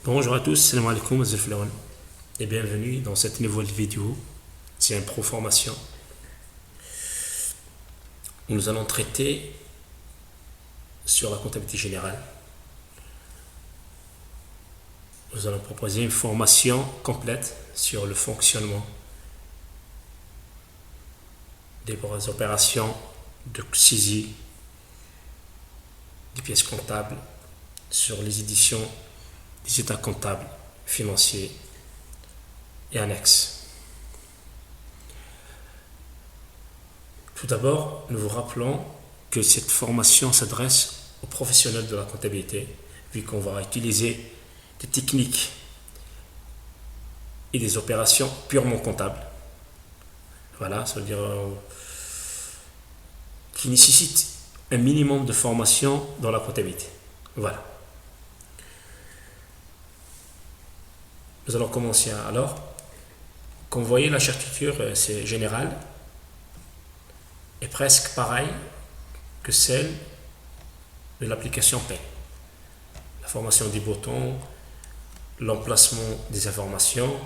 Bonjour à tous, salam alaikum et bienvenue dans cette nouvelle vidéo. C'est un pro formation. Nous allons traiter sur la comptabilité générale. Nous allons proposer une formation complète sur le fonctionnement des opérations de saisie des pièces comptables, sur les éditions des états comptables, financiers et annexes. Tout d'abord, nous vous rappelons que cette formation s'adresse aux professionnels de la comptabilité, vu qu'on va utiliser des techniques et des opérations purement comptables. Voilà, ça veut dire qui nécessite un minimum de formation dans la comptabilité. Voilà. Nous allons commencer. Alors, comme vous voyez, la chartiture, c'est général, est presque pareille que celle de l'application P. La formation des boutons, l'emplacement des informations,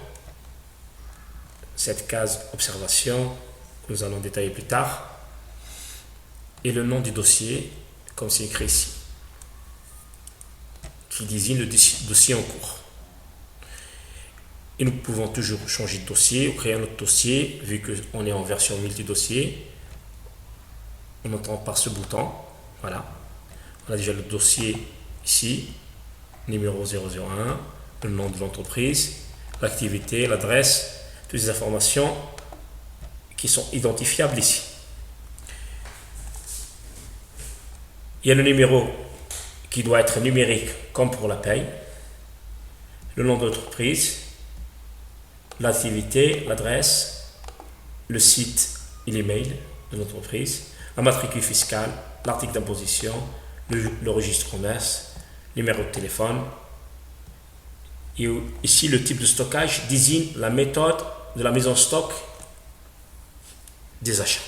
cette case observation que nous allons détailler plus tard, et le nom du dossier, comme c'est écrit ici, qui désigne le dossier en cours. Et nous pouvons toujours changer de dossier ou créer un autre dossier, vu qu'on est en version multi-dossier. On entend par ce bouton. Voilà. On a déjà le dossier ici, numéro 001, le nom de l'entreprise, l'activité, l'adresse, toutes les informations qui sont identifiables ici. Il y a le numéro qui doit être numérique comme pour la paye, le nom de l'entreprise, l'activité, l'adresse, le site et l'email de l'entreprise, la matricule fiscale, l'article d'imposition, le registre commerce, le numéro de téléphone. Et ici, le type de stockage désigne la méthode de la mise en stock des achats.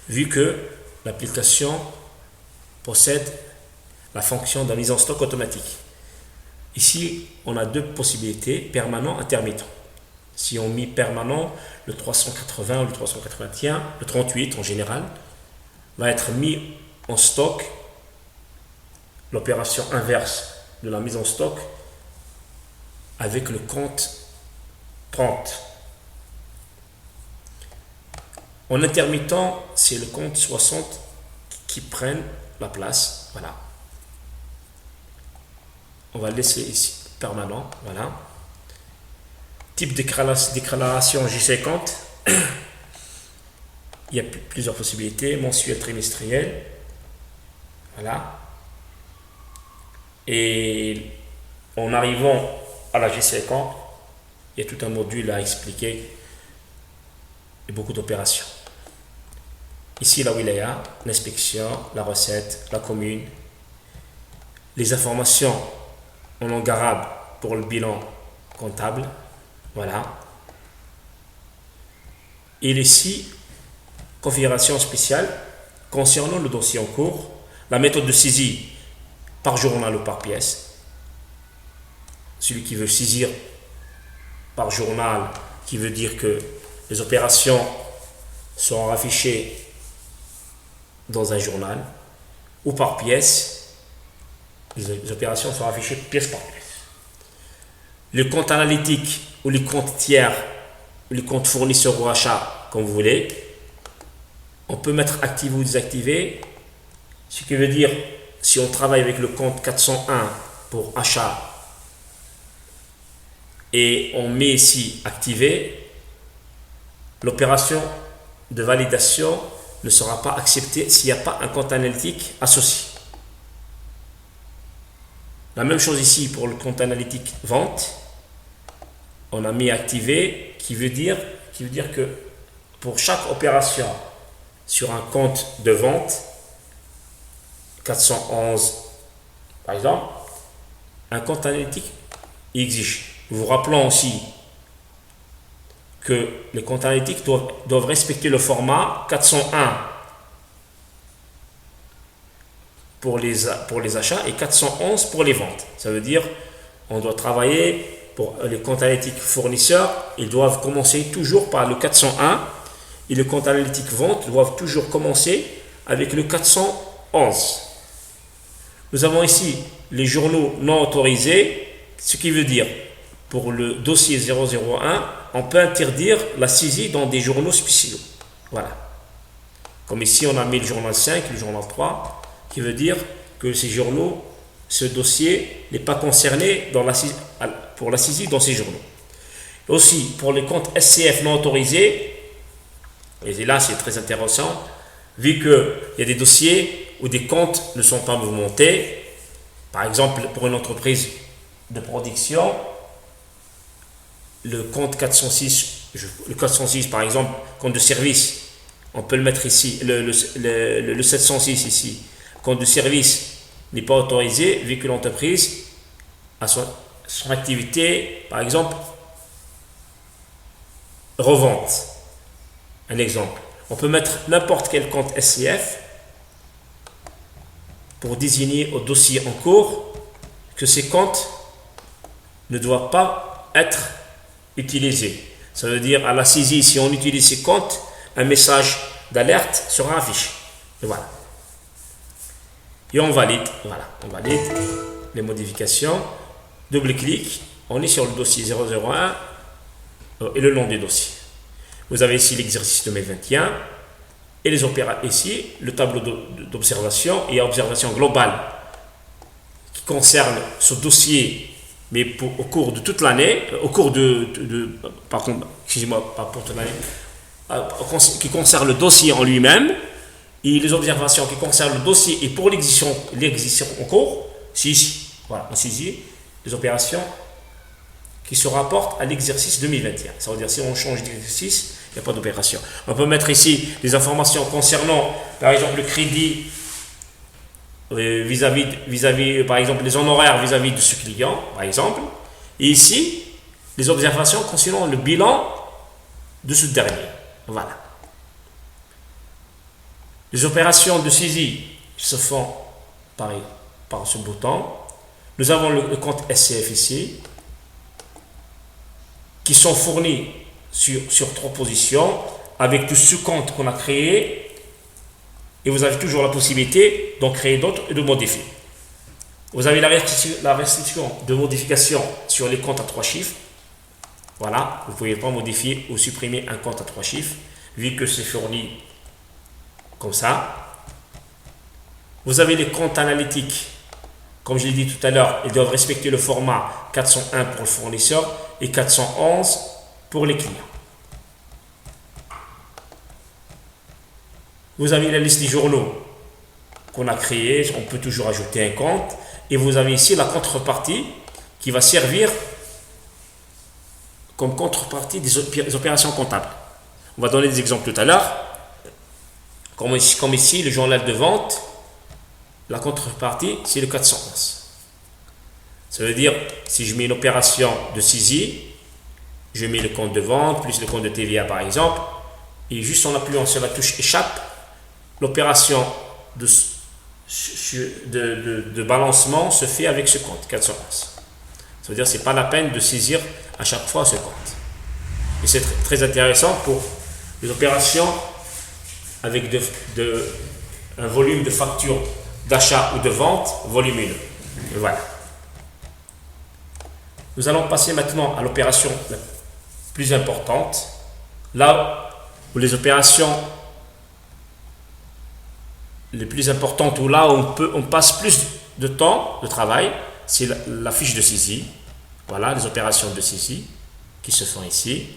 Vu que l'application possède la fonction de la mise en stock automatique. Ici, on a deux possibilités, permanent, intermittent. Si on met permanent, le 380 ou le 381, le 38 en général, va être mis en stock. L'opération inverse de la mise en stock avec le compte 30. En intermittent, c'est le compte 60 qui prenne la place. Voilà. On va laisser ici permanent. Voilà. Type de déclaration J50. Il y a plusieurs possibilités. Mensuel, trimestriel. Voilà. Et en arrivant à la J50, il y a tout un module à expliquer et beaucoup d'opérations. Ici, la wilaya, l'inspection, la recette, la commune, les informations en langue arabe pour le bilan comptable. Voilà. Et ici, configuration spéciale concernant le dossier en cours, la méthode de saisie par journal ou par pièce. Celui qui veut saisir par journal, qui veut dire que les opérations sont affichées dans un journal, ou par pièce, les opérations sont affichées pièce par pièce. Le compte analytique ou les comptes tiers, ou les comptes fournisseurs ou achats, comme vous voulez, on peut mettre activé ou désactivé, ce qui veut dire, si on travaille avec le compte 401 pour achat, et on met ici activé, l'opération de validation ne sera pas acceptée s'il n'y a pas un compte analytique associé. La même chose ici pour le compte analytique vente. On a mis activé, qui veut dire que pour chaque opération sur un compte de vente, 411 par exemple, un compte analytique exige. Vous rappelons aussi que les comptes analytiques doivent respecter le format 401 pour les achats et 411 pour les ventes. Ça veut dire on doit travailler pour les comptes analytiques fournisseurs. Ils doivent commencer toujours par le 401 et les comptes analytiques ventes doivent toujours commencer avec le 411. Nous avons ici les journaux non autorisés, ce qui veut dire pour le dossier 001, on peut interdire la saisie dans des journaux spéciaux. Voilà. Comme ici, on a mis le journal 5, le journal 3, qui veut dire que ces journaux, ce dossier n'est pas concerné pour la saisie dans ces journaux. Aussi, pour les comptes SCF non autorisés, et là c'est très intéressant, vu qu'il y a des dossiers où des comptes ne sont pas mouvementés, par exemple pour une entreprise de production, le compte 406 par exemple, compte de service, on peut le mettre ici, le 706 ici, compte de service n'est pas autorisé vu que l'entreprise a son activité, par exemple, revente. Un exemple. On peut mettre n'importe quel compte SCF pour désigner au dossier en cours que ces comptes ne doivent pas être utilisés. Ça veut dire à la saisie, si on utilise ces comptes, un message d'alerte sera affiché. Et voilà. Et on valide. Voilà, on valide les modifications. Double-clic. On est sur le dossier 001 et le nom du dossier. Vous avez ici l'exercice 2021 et les ici le tableau d'observation et observation globale qui concerne ce dossier, mais au cours de toute l'année, au cours par contre, excusez-moi, pas pour toute l'année, qui concerne le dossier en lui-même, et les observations qui concernent le dossier et pour l'exécution en cours, c'est ici. Voilà, on saisit les opérations qui se rapportent à l'exercice 2021. Ça veut dire si on change d'exercice, il n'y a pas d'opération. On peut mettre ici des informations concernant, par exemple, le crédit vis-à-vis, par exemple, les honoraires vis-à-vis de ce client, par exemple. Et ici, les observations concernant le bilan de ce dernier. Voilà. Les opérations de saisie se font par ce bouton. Nous avons le compte SCF ici, qui sont fournis sur 3 positions avec tout ce compte qu'on a créé, et vous avez toujours la possibilité d'en créer d'autres et de modifier. Vous avez la restriction de modification sur les comptes à 3 chiffres. Voilà, vous ne pouvez pas modifier ou supprimer un compte à 3 chiffres vu que c'est fourni comme ça. Vous avez les comptes analytiques. Comme je l'ai dit tout à l'heure, ils doivent respecter le format 401 pour le fournisseur et 411 pour les clients. Vous avez la liste des journaux qu'on a créés. On peut toujours ajouter un compte. Et vous avez ici la contrepartie qui va servir comme contrepartie des opérations comptables. On va donner des exemples tout à l'heure. Comme ici, le journal de vente, la contrepartie, c'est le 411. Ça veut dire, si je mets une opération de saisie, je mets le compte de vente, plus le compte de TVA par exemple, et juste en appuyant sur la touche échappe, l'opération de balancement se fait avec ce compte 411. Ça veut dire que ce n'est pas la peine de saisir à chaque fois ce compte. Et c'est très intéressant pour les opérations avec un volume de facture d'achat ou de vente volumineux. Et voilà. Nous allons passer maintenant à l'opération la plus importante, là où les opérations les plus importantes, ou là où on passe plus de temps de travail, c'est la fiche de saisie. Voilà, les opérations de saisie qui se font ici.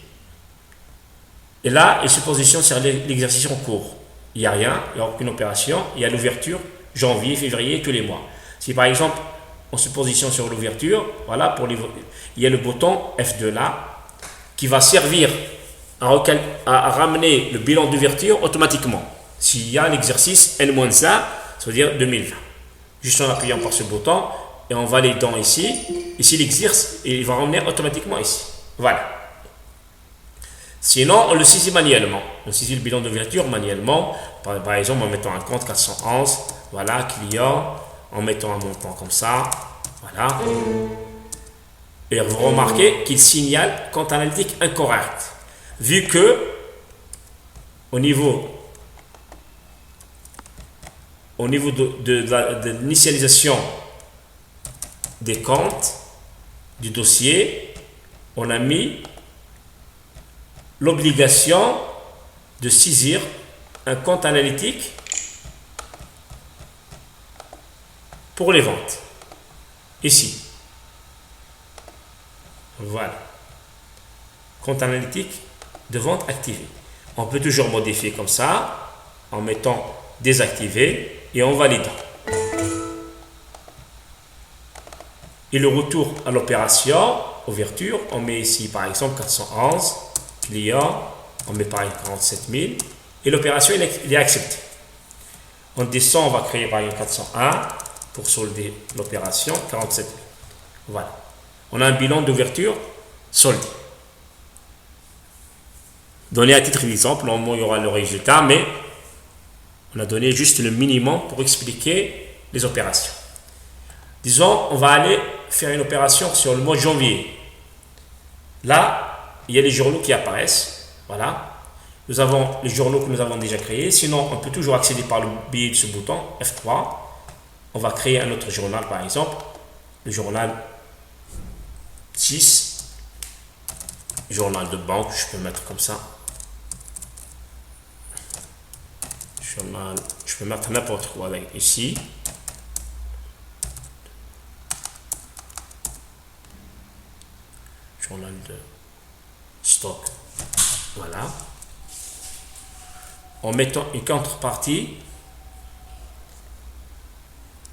Et là, il se positionne sur l'exercice en cours. Il n'y a rien, il n'y a aucune opération. Il y a l'ouverture, janvier, février, tous les mois. Si par exemple, on se positionne sur l'ouverture, voilà, il y a le bouton F2 là, qui va servir à ramener le bilan d'ouverture automatiquement. S'il y a l'exercice N-1, ça veut dire 2020. Juste en appuyant par ce bouton, et en validant ici l'exercice, et il va revenir automatiquement ici. Voilà. Sinon, on le saisit manuellement. On saisit le bilan d'ouverture manuellement, par exemple en mettant un compte 411, voilà, client, en mettant un montant comme ça, voilà. Et vous remarquez qu'il signale compte analytique incorrect. Vu que au niveau de l'initialisation des comptes du dossier, on a mis l'obligation de saisir un compte analytique pour les ventes. Ici. Voilà. Compte analytique de vente activé. On peut toujours modifier comme ça en mettant désactivé et en validant. Et le retour à l'opération, ouverture, on met ici par exemple 411, client, on met par exemple 47 000 et l'opération il est acceptée. On descend, on va créer par exemple 401 pour solder l'opération 47 000. Voilà. On a un bilan d'ouverture soldé. Donné à titre d'exemple, au moins il y aura le résultat, mais on a donné juste le minimum pour expliquer les opérations. Disons, on va aller faire une opération sur le mois de janvier. Là, il y a les journaux qui apparaissent. Voilà. Nous avons les journaux que nous avons déjà créés. Sinon, on peut toujours accéder par le biais de ce bouton F3. On va créer un autre journal, par exemple. Le journal 6. Journal de banque, je peux mettre comme ça. Journal, je peux mettre n'importe quoi avec ici. Journal de stock. Voilà. En mettant une contrepartie,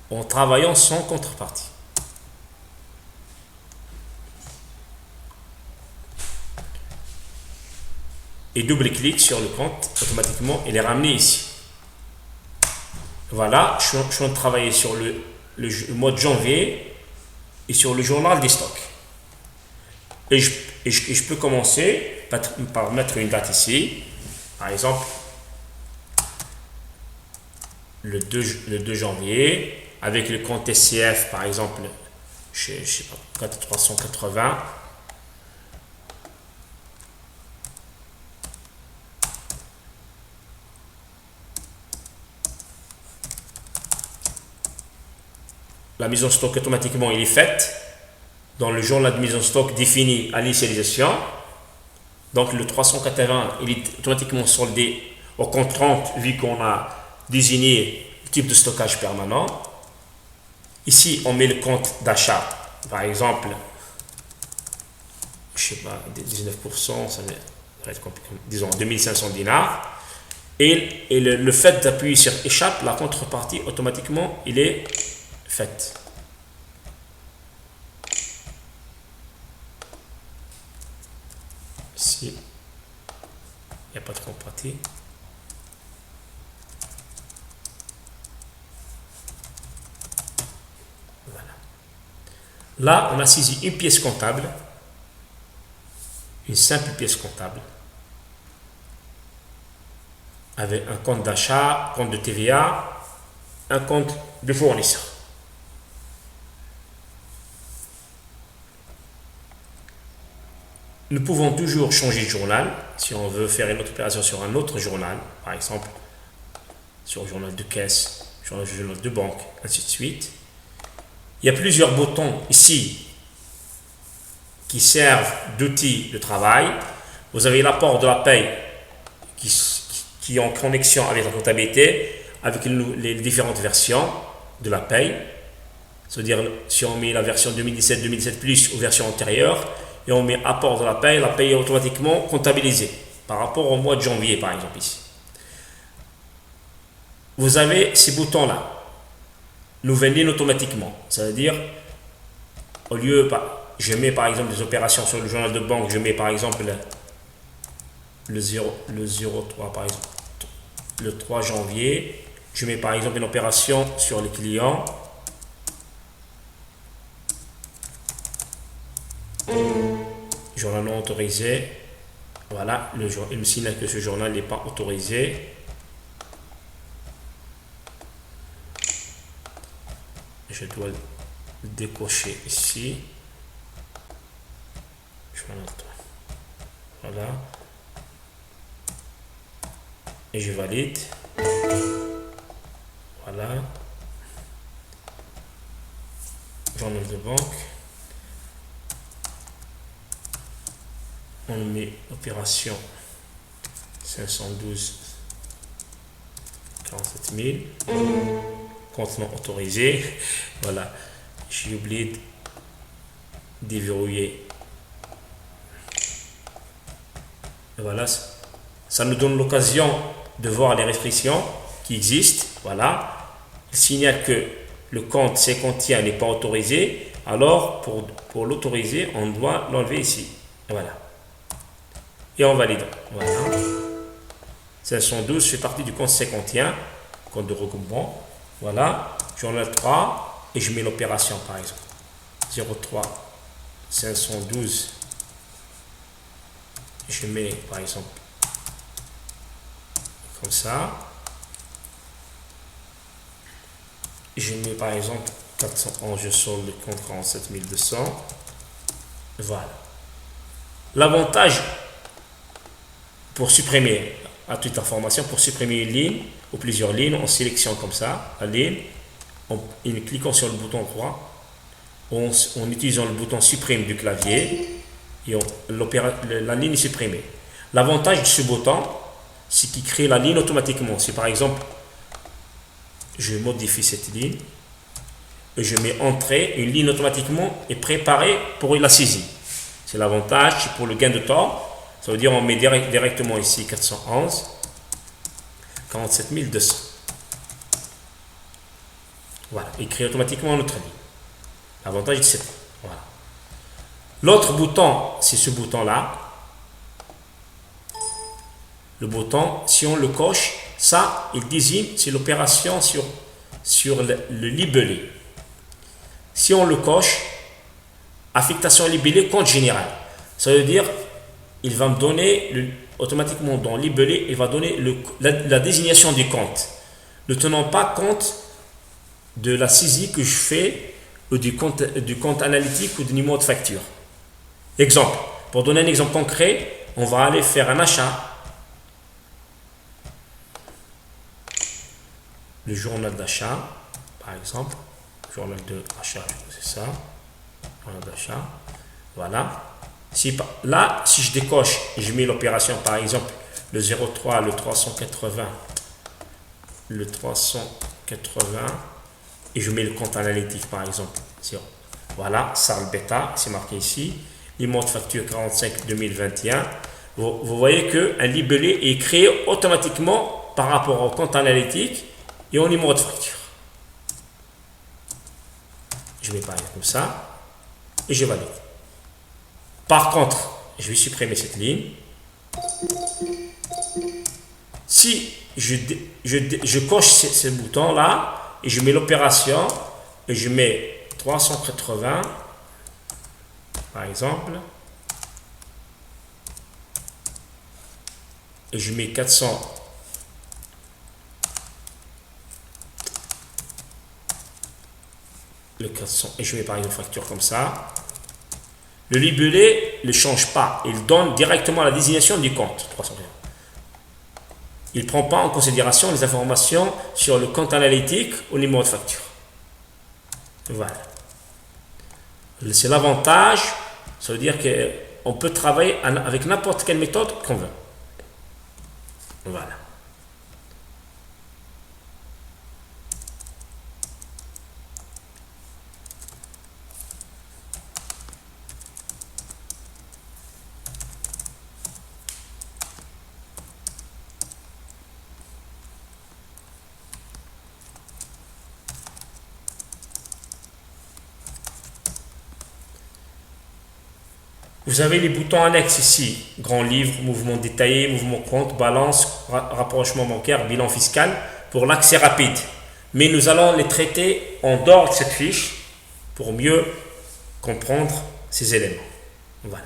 en travaillant sans contrepartie. Et double-clic sur le compte, automatiquement, il est ramené ici. Voilà, je suis en train de travailler sur le mois de janvier et sur le journal des stocks. Et je peux commencer par mettre une date ici. Par exemple, le 2 janvier, avec le compte SCF, par exemple, je sais pas, 380. La mise en stock automatiquement il est faite dans le journal de mise en stock défini à l'initialisation. Donc le 380 il est automatiquement soldé au compte 30 vu qu'on a désigné le type de stockage permanent. Ici on met le compte d'achat, par exemple, je sais pas, 19%, ça va être compliqué, disons 2500 dinars. Et le fait d'appuyer sur échappe, la contrepartie automatiquement il est faite. Ici, il n'y a pas de contrepartie. Voilà. Là, on a saisi une pièce comptable, une simple pièce comptable, avec un compte d'achat, compte de TVA, un compte de fournisseur. Nous pouvons toujours changer de journal si on veut faire une autre opération sur un autre journal, par exemple sur le journal de caisse, sur le journal de banque, ainsi de suite. Il y a plusieurs boutons ici qui servent d'outils de travail. Vous avez l'apport de la paye qui est en connexion avec la comptabilité, avec les différentes versions de la paye. C'est-à-dire si on met la version 2017 plus aux versions antérieures, et on met apport de la paye est automatiquement comptabilisée par rapport au mois de janvier, par exemple ici. Vous avez ces boutons-là, nous valident automatiquement. Ça veut dire, au lieu, je mets par exemple des opérations sur le journal de banque, je mets par exemple le 03, par exemple, le 3 janvier, je mets par exemple une opération sur les clients. Journal non autorisé. Voilà, il me signale que ce journal n'est pas autorisé. Je dois le décocher ici. journal 3. Voilà. Et je valide. Voilà. Journal de banque. On met opération 512 47 000. Compte non autorisé. Voilà. J'ai oublié de déverrouiller. Voilà. Ça nous donne l'occasion de voir les restrictions qui existent. Voilà. Il signale que le compte C-contient n'est pas autorisé. Alors, pour l'autoriser, on doit l'enlever ici. Voilà. Et on valide. Voilà. 512 fait partie du compte C-contient, compte de regroupement. Voilà. Journal 3 et je mets l'opération par exemple. 03 512. Je mets par exemple comme ça. Je mets par exemple 411, je solde le compte 47 200. Voilà. L'avantage pour supprimer, à toute information, pour supprimer une ligne ou plusieurs lignes, on sélectionne comme ça la ligne, en cliquant sur le bouton droit, en utilisant le bouton supprime du clavier et la ligne est supprimée. L'avantage de ce bouton, c'est qu'il crée la ligne automatiquement. Si par exemple, je modifie cette ligne et je mets entrée, une ligne automatiquement est préparée pour la saisie. C'est l'avantage, pour le gain de temps. Ça veut dire on met directement ici 411 47 200. Voilà, il crée automatiquement notre ligne. L'avantage c'est ça. Voilà. L'autre bouton, c'est ce bouton-là. Le bouton, si on le coche, ça, il désigne, c'est l'opération sur le libellé. Si on le coche, affectation libellée, compte général. Ça veut dire, il va me donner, automatiquement dans libellé, il va donner la désignation du compte, ne tenant pas compte de la saisie que je fais ou du compte analytique ou du numéro de facture. Exemple, pour donner un exemple concret, on va aller faire un achat. Le journal d'achat, par exemple, journal d'achat, c'est ça, journal d'achat, voilà. Là, si je décoche et je mets l'opération, par exemple, le 03, le 380, et je mets le compte analytique, par exemple, voilà, SARL bêta, c'est marqué ici, numéro de facture 45 2021. Vous voyez qu'un libellé est créé automatiquement par rapport au compte analytique et au numéro de facture. Je vais parler comme ça et je valide. Par contre, je vais supprimer cette ligne. Si je coche ce bouton-là et je mets l'opération et je mets 380, par exemple, et je mets 400, le 400, et je mets par exemple facture comme ça, le libellé ne change pas, il donne directement la désignation du compte 380. Il ne prend pas en considération les informations sur le compte analytique ou le numéro de facture. Voilà. C'est l'avantage, ça veut dire qu'on peut travailler avec n'importe quelle méthode qu'on veut. Voilà. Vous avez les boutons annexes ici, grand livre, mouvement détaillé, mouvement compte, balance, rapprochement bancaire, bilan fiscal, pour l'accès rapide. Mais nous allons les traiter en dehors de cette fiche pour mieux comprendre ces éléments. Voilà.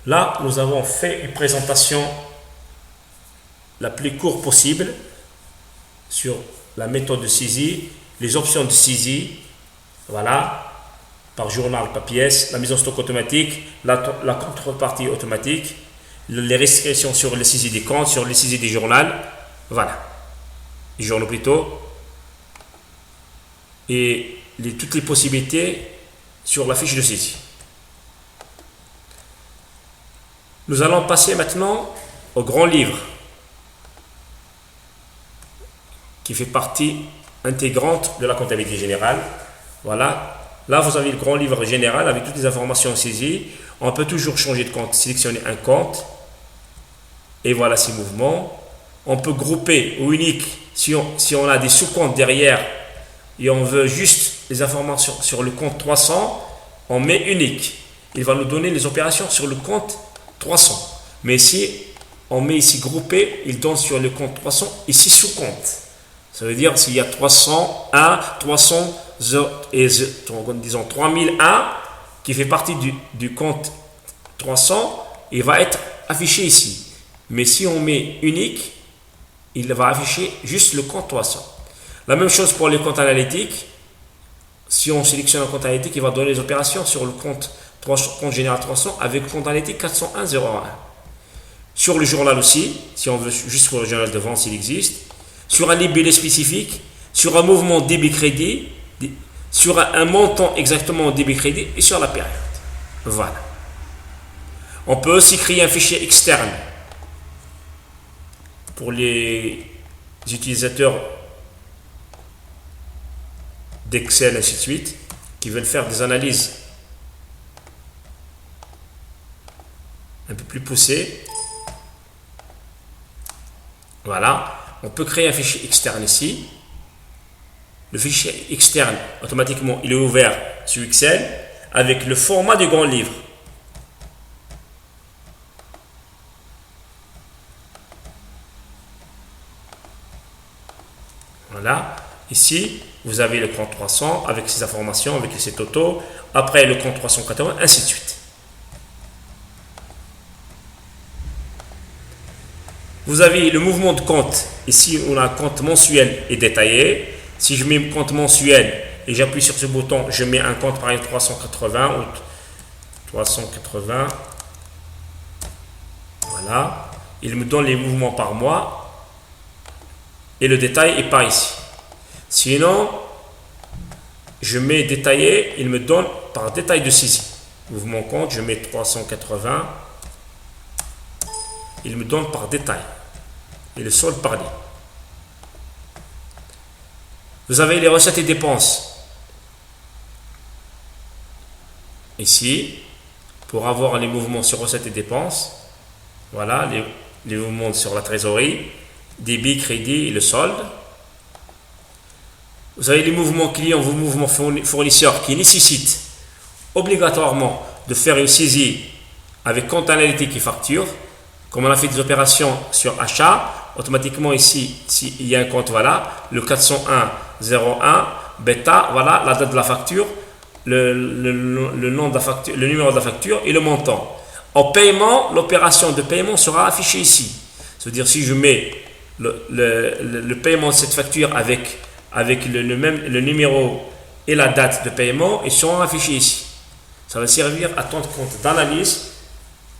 Là, nous avons fait une présentation la plus courte possible sur la méthode de saisie, les options de saisie, voilà, par journal, par pièce, la mise en stock automatique, la contrepartie automatique, les restrictions sur les saisies des comptes, sur les saisies des journaux, voilà, les journaux plutôt, et toutes les possibilités sur la fiche de saisie. Nous allons passer maintenant au grand livre, qui fait partie intégrante de la comptabilité générale. Voilà. Là, vous avez le grand livre général avec toutes les informations saisies. On peut toujours changer de compte, sélectionner un compte. Et voilà ces mouvements. On peut grouper au unique si on a des sous-comptes derrière et on veut juste les informations sur le compte 300, on met unique. Il va nous donner les opérations sur le compte 300. Mais si on met ici groupé, il donne sur le compte 300 ici sous-compte. Ça veut dire s'il y a 301, 300 et disons 3001 qui fait partie du compte 300, il va être affiché ici. Mais si on met unique, il va afficher juste le compte 300. La même chose pour les comptes analytiques. Si on sélectionne un compte analytique, il va donner les opérations sur le compte général 300 avec le compte analytique 40101. Sur le journal aussi, si on veut juste pour le journal de vente s'il existe. Sur un libellé spécifique, sur un mouvement débit-crédit, sur un montant exactement débit-crédit et sur la période. Voilà. On peut aussi créer un fichier externe pour les utilisateurs d'Excel, ainsi de suite, qui veulent faire des analyses un peu plus poussées. Voilà. On peut créer un fichier externe ici. Le fichier externe, automatiquement, il est ouvert sur Excel avec le format du grand livre. Voilà. Ici, vous avez le compte 300 avec ses informations, avec ses totaux. Après, le compte 380, ainsi de suite. Vous avez le mouvement de compte. Ici, on a un compte mensuel et détaillé. Si je mets un compte mensuel et j'appuie sur ce bouton, je mets un compte par exemple 380 ou 380. Voilà. Il me donne les mouvements par mois et le détail est par ici. Sinon, je mets détaillé, il me donne par détail de saisie. Mouvement compte, je mets 380. Il me donne par détail et le solde par ligne. Vous avez les recettes et dépenses. Ici, pour avoir les mouvements sur recettes et dépenses, voilà, les mouvements sur la trésorerie, débit, crédit et le solde. Vous avez les mouvements clients, vos mouvements fournisseurs qui nécessitent obligatoirement de faire une saisie avec compte analytique et facture. Comme on a fait des opérations sur achat, automatiquement ici, s'il y a un compte, voilà, le 401.01, bêta, voilà, la date de la facture, le nom de la facture, le numéro de la facture et le montant. En paiement, l'opération de paiement sera affichée ici. C'est-à-dire si je mets le paiement de cette facture avec le numéro et la date de paiement, ils seront affichés ici. Ça va servir à tenir compte d'analyse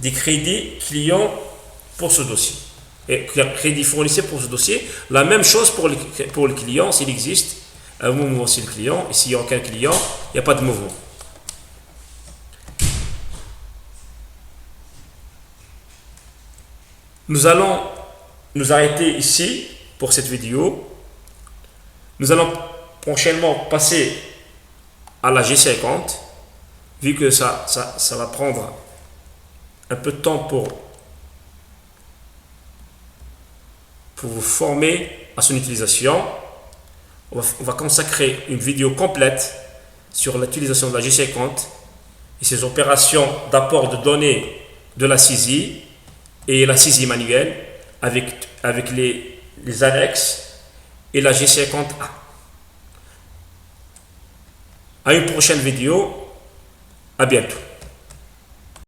des crédits clients pour ce dossier. Et crédit fournisseur pour ce dossier. La même chose pour le client, s'il existe un mouvement sur le client. Et s'il n'y a aucun client, il n'y a pas de mouvement. Nous allons nous arrêter ici pour cette vidéo. Nous allons prochainement passer à la G50, vu que ça va prendre un peu de temps pour vous former à son utilisation. On va consacrer une vidéo complète sur l'utilisation de la G50 et ses opérations d'apport de données de la saisie et la saisie manuelle avec les annexes et la G50A. À une prochaine vidéo. À bientôt.